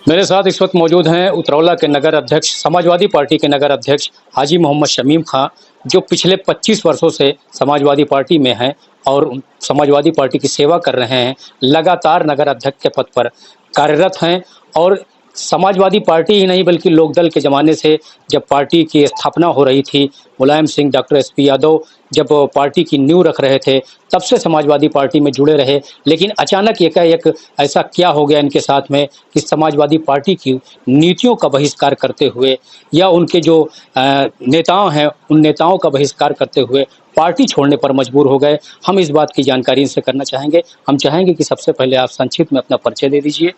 मेरे साथ इस वक्त मौजूद हैं उतरौला के नगर अध्यक्ष, समाजवादी पार्टी के नगर अध्यक्ष हाजी मोहम्मद शमीम खां, जो पिछले 25 वर्षों से समाजवादी पार्टी में हैं और समाजवादी पार्टी की सेवा कर रहे हैं। लगातार नगर अध्यक्ष के पद पर कार्यरत हैं और समाजवादी पार्टी ही नहीं बल्कि लोकदल के ज़माने से जब पार्टी की स्थापना हो रही थी, मुलायम सिंह, डॉक्टर एसपी यादव जब पार्टी की नींव रख रहे थे, तब से समाजवादी पार्टी में जुड़े रहे। लेकिन अचानक एकाएक ऐसा क्या हो गया इनके साथ में कि समाजवादी पार्टी की नीतियों का बहिष्कार करते हुए या उनके जो नेताओं हैं उन नेताओं का बहिष्कार करते हुए पार्टी छोड़ने पर मजबूर हो गए। हम इस बात की जानकारी इनसे करना चाहेंगे। हम चाहेंगे कि सबसे पहले आप संक्षिप्त में अपना परिचय दे दीजिए।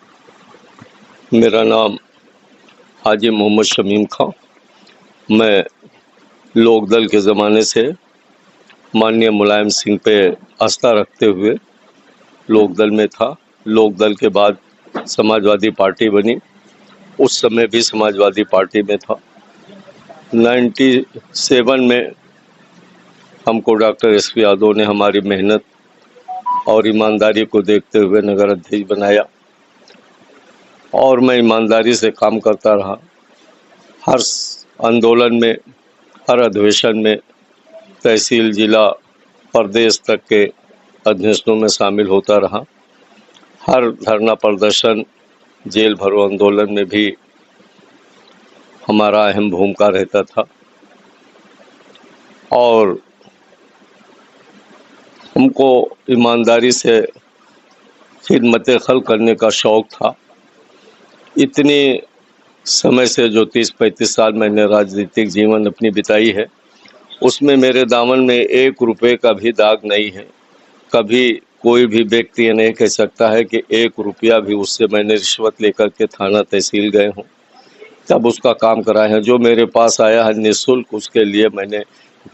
मेरा नाम हाजी मोहम्मद शमीम खां, मैं लोकदल के ज़माने से माननीय मुलायम सिंह पे आस्था रखते हुए लोकदल में था। लोकदल के बाद समाजवादी पार्टी बनी, उस समय भी समाजवादी पार्टी में था। 97 में हमको डॉक्टर एसपी यादव ने हमारी मेहनत और ईमानदारी को देखते हुए नगर अध्यक्ष बनाया और मैं ईमानदारी से काम करता रहा। हर आंदोलन में, हर अधिवेशन में तहसील, जिला, प्रदेश तक के अधिवेशनों में शामिल होता रहा। हर धरना प्रदर्शन, जेल भरो आंदोलन में भी हमारा अहम भूमिका रहता था और हमको ईमानदारी से खिदमत खल्क़ करने का शौक़ था। इतने समय से जो 30-35 साल मैंने राजनीतिक जीवन अपनी बिताई है, उसमें मेरे दामन में 1 रुपये का भी दाग नहीं है। कभी कोई भी व्यक्ति ये नहीं कह सकता है कि 1 रुपया भी उससे मैंने रिश्वत लेकर के थाना तहसील गए हूँ, तब उसका काम कराए हैं। जो मेरे पास आया है निःशुल्क, उसके लिए मैंने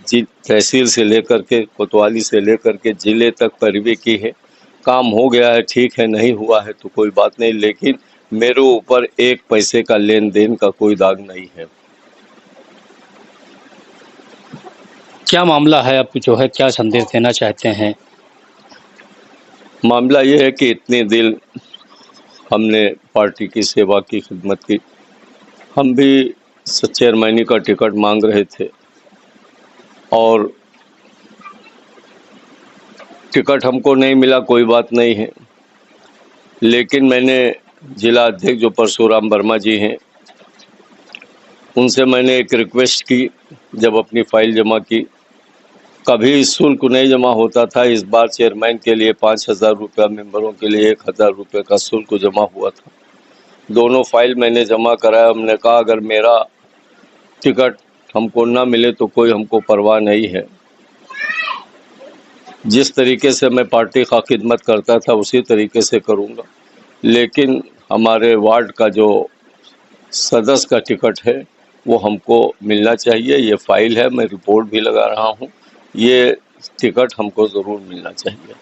तहसील से लेकर के, कोतवाली से लेकर के जिले तक पैरवी की है। काम हो गया है, ठीक है, नहीं हुआ है तो कोई बात नहीं, लेकिन मेरे ऊपर 1 पैसे का लेन देन का कोई दाग नहीं है। क्या मामला है, आप जो है क्या संदेश देना चाहते हैं? मामला ये है कि इतने दिन हमने पार्टी की सेवा की, खिदमत की। हम भी चेयरमैनी का टिकट मांग रहे थे और टिकट हमको नहीं मिला, कोई बात नहीं है, लेकिन मैंने जिला अध्यक्ष जो परशुराम वर्मा जी हैं, उनसे मैंने एक रिक्वेस्ट की। जब अपनी फाइल जमा की, कभी शुल्क नहीं जमा होता था। इस बार चेयरमैन के लिए 5,000 रुपया, मेंबरों के लिए 1,000 रुपये का शुल्क जमा हुआ था। दोनों फाइल मैंने जमा कराया। हमने कहा अगर मेरा टिकट हमको ना मिले तो कोई हमको परवाह नहीं है। जिस तरीके से मैं पार्टी का खिदमत करता था उसी तरीके से करूँगा, लेकिन हमारे वार्ड का जो सदस्य का टिकट है वो हमको मिलना चाहिए। ये फाइल है, मैं रिपोर्ट भी लगा रहा हूँ, ये टिकट हमको ज़रूर मिलना चाहिए।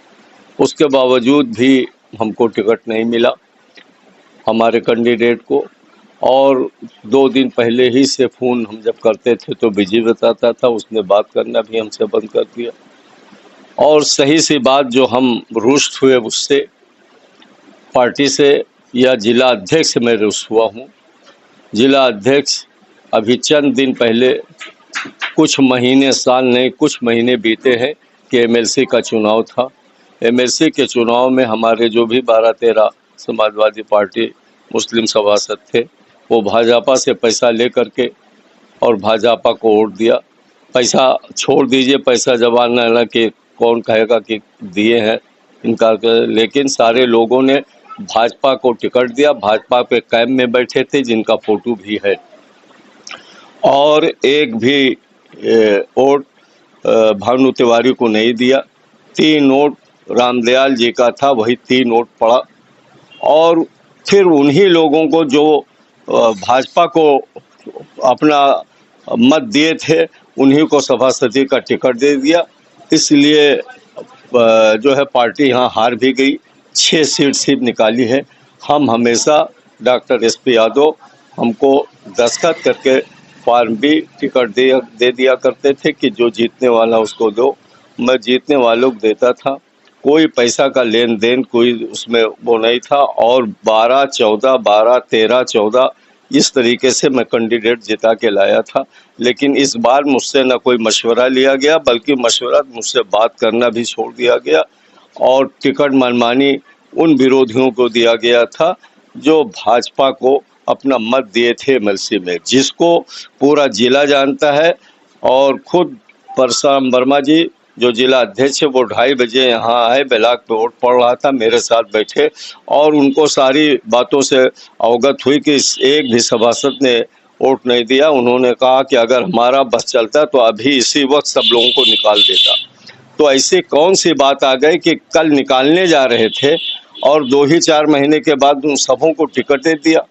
उसके बावजूद भी हमको टिकट नहीं मिला हमारे कैंडिडेट को, और 2 दिन पहले ही से फ़ोन हम जब करते थे तो बिजी बताता था, उसने बात करना भी हमसे बंद कर दिया। और सही सी बात, जो हम रुष्ट हुए उससे, पार्टी से या जिला अध्यक्ष से मैं रुष्ट हुआ हूँ। जिला अध्यक्ष अभी चंद दिन पहले, कुछ महीने, साल नहीं, कुछ महीने बीते हैं कि एमएलसी का चुनाव था। एमएलसी के चुनाव में हमारे जो भी 12-13 समाजवादी पार्टी मुस्लिम सभासद थे, वो भाजपा से पैसा ले करके और भाजपा को वोट दिया। पैसा छोड़ दीजिए, पैसा जवान न कि कौन कहेगा कि दिए हैं इनका, लेकिन सारे लोगों ने भाजपा को टिकट दिया। भाजपा पे कैंप में बैठे थे जिनका फोटो भी है, और एक भी वोट भानु तिवारी को नहीं दिया। 3 वोट रामदयाल जी का था, वही 3 वोट पड़ा। और फिर उन्हीं लोगों को जो भाजपा को अपना मत दिए थे, उन्हीं को सभापति का टिकट दे दिया। इसलिए जो है पार्टी यहाँ हार भी गई। 6 सीट सिर्फ निकाली है। हम हमेशा डॉक्टर एसपी यादव हमको दस्तखत करके फॉर्म भी टिकट दे दिया करते थे कि जो जीतने वाला उसको दो। मैं जीतने वालों को देता था कोई पैसा का लेन देन कोई उसमें वो नहीं था। और 12, 14, 12, 13, 14 इस तरीके से मैं कैंडिडेट जिता के लाया था। लेकिन इस बार मुझसे न कोई मशवरा लिया गया, बल्कि मशवरा मुझसे बात करना भी छोड़ दिया गया और टिकट मनमानी उन विरोधियों को दिया गया था जो भाजपा को अपना मत दिए थे एमएलसी में, जिसको पूरा जिला जानता है। और खुद परशुराम वर्मा जी जो जिला अध्यक्ष है वो 2:30 बजे यहाँ आए, ब्लॉक पे वोट पड़ रहा था, मेरे साथ बैठे और उनको सारी बातों से अवगत हुई कि एक भी सभासद ने वोट नहीं दिया। उन्होंने कहा कि अगर हमारा बस चलता तो अभी इसी वक्त सब लोगों को निकाल देता। तो ऐसी कौन सी बात आ गई कि कल निकालने जा रहे थे और 2 ही 4 महीने के बाद उन सबों को टिकट दे दिया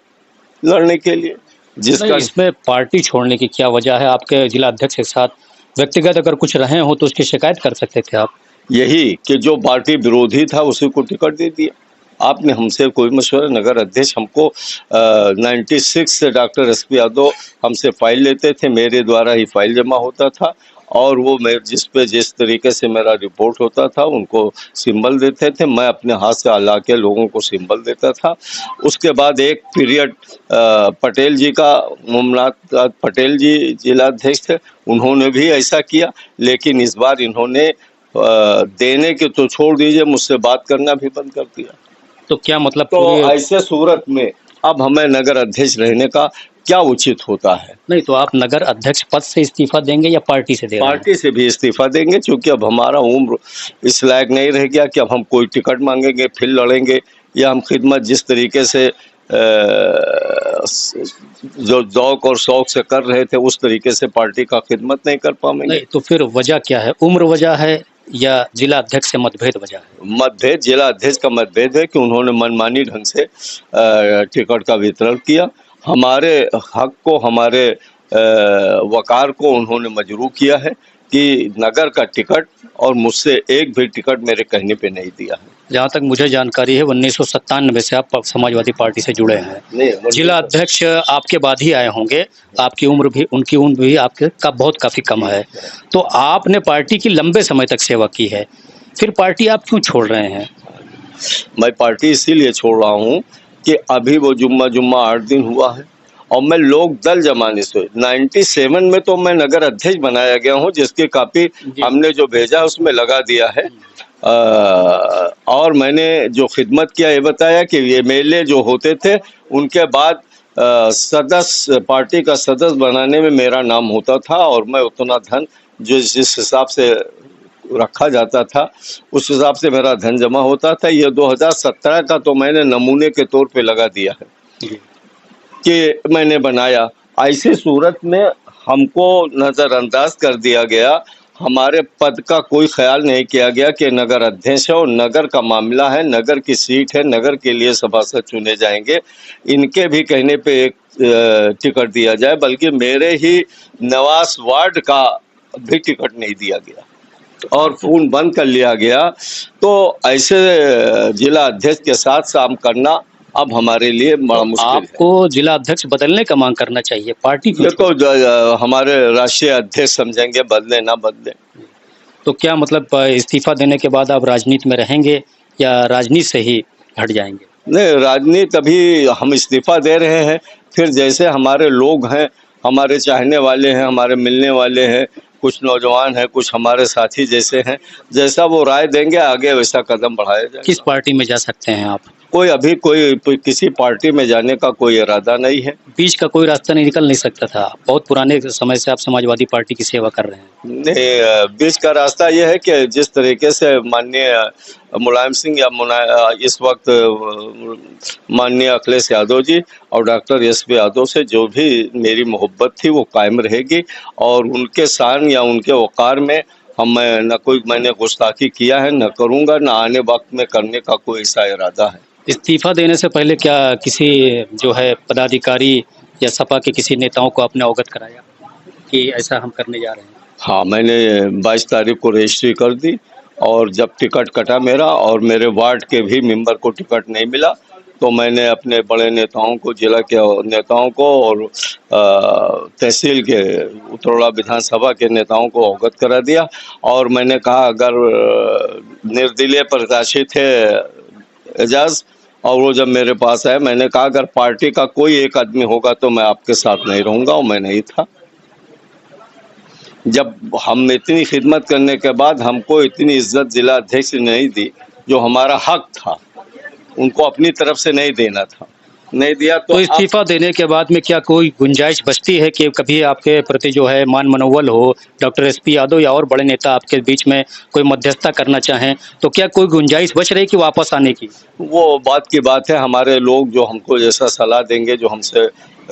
लड़ने के लिए, जिसका इसमें पार्टी छोड़ने की क्या वजह है? आपके जिला अध्यक्ष के साथ व्यक्तिगत अगर कुछ रहे हो तो उसकी शिकायत कर सकते थे आप। यही कि जो पार्टी विरोधी था उसी को टिकट दे दिया। आपने हमसे कोई मशवरा, नगर अध्यक्ष हमको 96 से डॉक्टर एसपी यादव हमसे फाइल लेते थे, मेरे द्वारा ही फाइल जमा होता था और वो मैं जिस तरीके से मेरा रिपोर्ट होता था उनको सिंबल देते थे, मैं अपने हाथ से ला के लोगों को सिंबल देता था। उसके बाद एक पीरियड पटेल जी का, मोमनाथ पटेल जी जिलाध्यक्ष थे, उन्होंने भी ऐसा किया। लेकिन इस बार इन्होंने देने के तो छोड़ दीजिए, मुझसे बात करना भी बंद कर दिया। तो क्या मतलब तो ऐसे सूरत में अब हमें नगर अध्यक्ष रहने का क्या उचित होता है? नहीं तो आप नगर अध्यक्ष पद से इस्तीफा देंगे या पार्टी से देंगे? पार्टी से भी इस्तीफा देंगे, क्योंकि अब हमारा उम्र इस लायक नहीं रह गया कि अब हम कोई टिकट मांगेंगे फिर लड़ेंगे, या हम खिदमत जिस तरीके से जो ज़ौक़ और शौक़ से कर रहे थे उस तरीके से पार्टी का खिदमत नहीं कर पाएंगे। नहीं तो फिर वजह क्या है? उम्र वजह है या जिला अध्यक्ष से मतभेद वजह है? मतभेद, जिला अध्यक्ष का मतभेद है कि उन्होंने मनमानी ढंग से टिकट का वितरण किया। हमारे हक को, हमारे वकार को उन्होंने मजरूह किया है कि नगर का टिकट, और मुझसे एक भी टिकट मेरे कहने पे नहीं दिया है। जहाँ तक मुझे जानकारी है 1997 से आप समाजवादी पार्टी से जुड़े हैं। जिला अध्यक्ष आपके बाद ही आए होंगे, आपकी उम्र भी, उनकी उम्र भी आपके का बहुत काफ़ी कम है। तो आपने पार्टी की लंबे समय तक सेवा की है, फिर पार्टी आप क्यों छोड़ रहे हैं? मैं पार्टी इसीलिए छोड़ रहा हूँ कि अभी वो जुम्मा 8 दिन हुआ है और मैं लोक दल जमाने से 97 में तो मैं नगर अध्यक्ष बनाया गया हूँ, जिसकी कापी हमने जो भेजा उसमें लगा दिया है। और मैंने जो खिदमत किया ये बताया कि एमएलए जो होते थे उनके बाद सदस्य, पार्टी का सदस्य बनाने में मेरा नाम होता था और मैं उतना धन जो जिस हिसाब से रखा जाता था उस हिसाब से मेरा धन जमा होता था। ये 2017 का तो मैंने नमूने के तौर पे लगा दिया है कि मैंने बनाया। ऐसी सूरत में हमको नज़रअंदाज कर दिया गया, हमारे पद का कोई ख्याल नहीं किया गया कि नगर अध्यक्ष है और नगर का मामला है, नगर की सीट है, नगर के लिए सभासद चुने जाएंगे, इनके भी कहने पे एक टिकट दिया जाए, बल्कि मेरे ही नवास वार्ड का भी टिकट नहीं दिया गया और फोन बंद कर लिया गया। तो ऐसे जिला अध्यक्ष के साथ काम करना अब हमारे लिए बड़ा मुश्किल है। आपको जिला अध्यक्ष बदलने का मांग करना चाहिए, पार्टी ये तो हमारे राष्ट्रीय अध्यक्ष समझेंगे, बदले ना बदले। तो क्या मतलब इस्तीफा देने के बाद आप राजनीति में रहेंगे या राजनीति से ही हट जाएंगे? नहीं, राजनीति अभी हम इस्तीफा दे रहे हैं, फिर जैसे हमारे लोग हैं, हमारे चाहने वाले हैं, हमारे मिलने वाले हैं, कुछ नौजवान हैं, कुछ हमारे साथी जैसे हैं, जैसा वो राय देंगे आगे वैसा कदम बढ़ाया जाएगा। किस पार्टी में जा सकते हैं आप? अभी कोई किसी पार्टी में जाने का कोई इरादा नहीं है। बीच का कोई रास्ता निकल नहीं सकता था? बहुत पुराने समय से आप समाजवादी पार्टी की सेवा कर रहे हैं। नहीं, बीच का रास्ता ये है कि जिस तरीके से माननीय मुलायम सिंह या इस वक्त माननीय अखिलेश यादव जी और डॉक्टर एसपी यादव से जो भी मेरी मोहब्बत थी वो कायम रहेगी और उनके शान या उनके वक़ार में मैंने गुस्ताखी किया है, न करूँगा, न आने वक्त में करने का कोई ऐसा इरादा है। इस्तीफा देने से पहले क्या किसी जो है पदाधिकारी या सपा के किसी नेताओं को आपने अवगत कराया कि ऐसा हम करने जा रहे हैं? हाँ, मैंने 22 तारीख को रजिस्ट्री कर दी और जब टिकट कटा मेरा और मेरे वार्ड के भी मेंबर को टिकट नहीं मिला तो मैंने अपने बड़े नेताओं को, जिला के नेताओं को और तहसील के उतरौला विधानसभा के नेताओं को अवगत करा दिया। और मैंने कहा अगर निर्दलीय प्रत्याशी थे एजाज, और वो जब मेरे पास आए, मैंने कहा अगर पार्टी का कोई एक आदमी होगा तो मैं आपके साथ नहीं रहूंगा, और मैं नहीं था। जब हम इतनी खिदमत करने के बाद हमको इतनी इज्जत जिला अध्यक्ष ने नहीं दी, जो हमारा हक था, उनको अपनी तरफ से नहीं देना था, नहीं दिया। तो इस्तीफा देने के बाद में क्या कोई गुंजाइश बचती है कि कभी आपके प्रति जो है मान मनोबल हो, डॉक्टर एसपी यादव या और बड़े नेता आपके बीच में कोई मध्यस्थता करना चाहें, तो क्या कोई गुंजाइश बच रही कि वापस आने की? वो बात की बात है। हमारे लोग जो हमको जैसा सलाह देंगे, जो हमसे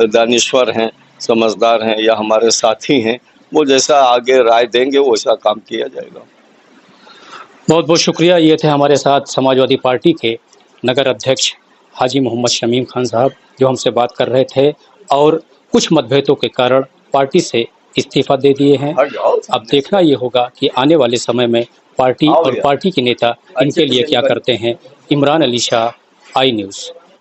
दानिश्वर हैं, समझदार हैं, या हमारे साथी हैं, वो जैसा आगे राय देंगे वैसा काम किया जाएगा। बहुत बहुत शुक्रिया। ये थे हमारे साथ समाजवादी पार्टी के नगर अध्यक्ष हाजी मोहम्मद शमीम खान साहब, जो हमसे बात कर रहे थे और कुछ मतभेदों के कारण पार्टी से इस्तीफा दे दिए हैं। अब देखना ये होगा कि आने वाले समय में पार्टी और पार्टी के नेता इनके लिए क्या करते हैं। Imran Ali Shah, I news.